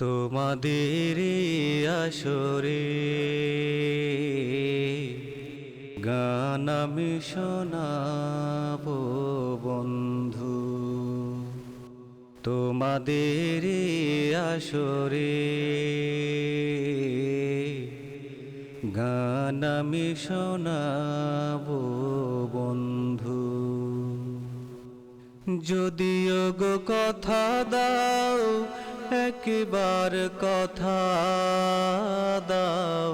তোমাদের আসরে গান আমি শোনাবো বন্ধু। তোমাদের আসরে গান আমি শোনাবো বন্ধু। যদিও গো কথা দাও, একবার কথা দাও,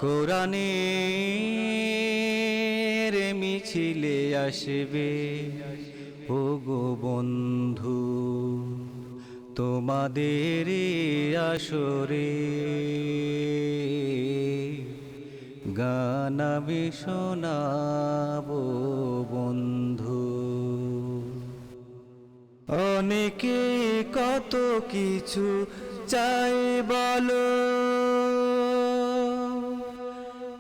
কোরআনের মিছিলে আসবে ও গো বন্ধু। তোমাদের আসরে গান আমি শোনাবো বন্ধু। অনেকে কত কিছু চাই বলো,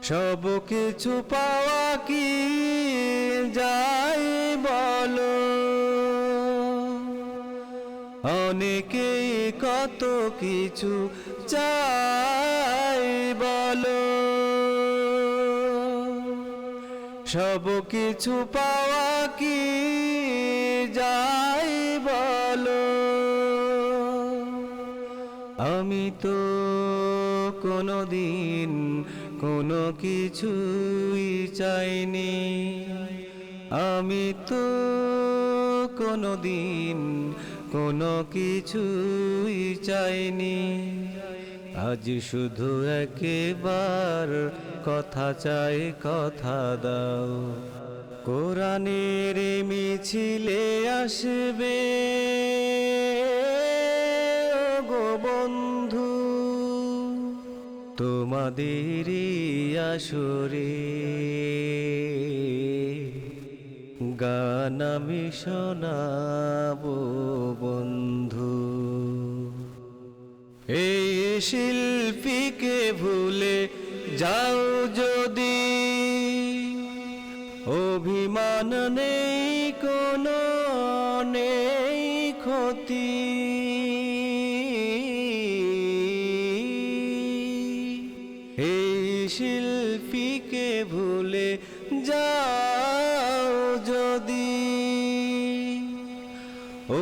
সব কিছু পাওয়া কি যায় বলো। অনেকে কত কিছু চাই বলো, সব কিছু পাওয়া কি যায় বলো। আমি তো কোনোদিন কোনো কিছুই চাইনি, আমি তো কোনোদিন কোনো কিছুই চাইনি। আজ শুধু একবার কথা চাই, কথা দাও, কোরআনের মিছিলে আসবে গো বন্ধু। তোমাদের আসরে গান আমি শোনাবো বন্ধু। এই শিল্পীকে ভুলে যাও যদি, অভিমান নেই কোনো, নেই ক্ষতি। এই শিল্পীকে ভুলে যাও যদি,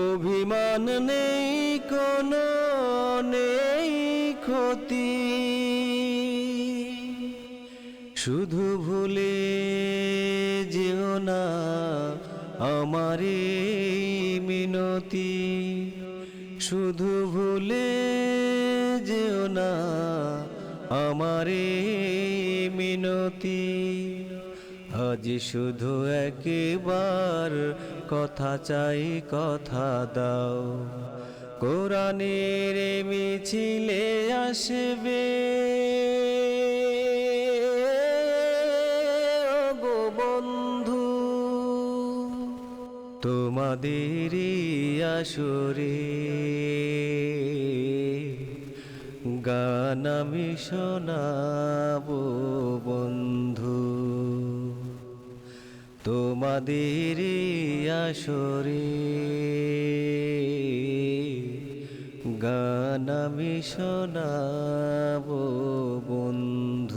অভিমান নেই কোনো, নেই ক্ষতি। শুধু ভুলে যেও না আমার এই মিনতি, শুধু ভুলে যেও না আমার এই মিনতি। আজ শুধু একবার কথা চাই, কথা দাও, কোরআনের মিছিলে আসবে গো বন্ধু। তোমাদের আসরে গান আমি শোনাবো বন্ধু। তোমাদের আসরে গান আমি শোনাবো বন্ধু।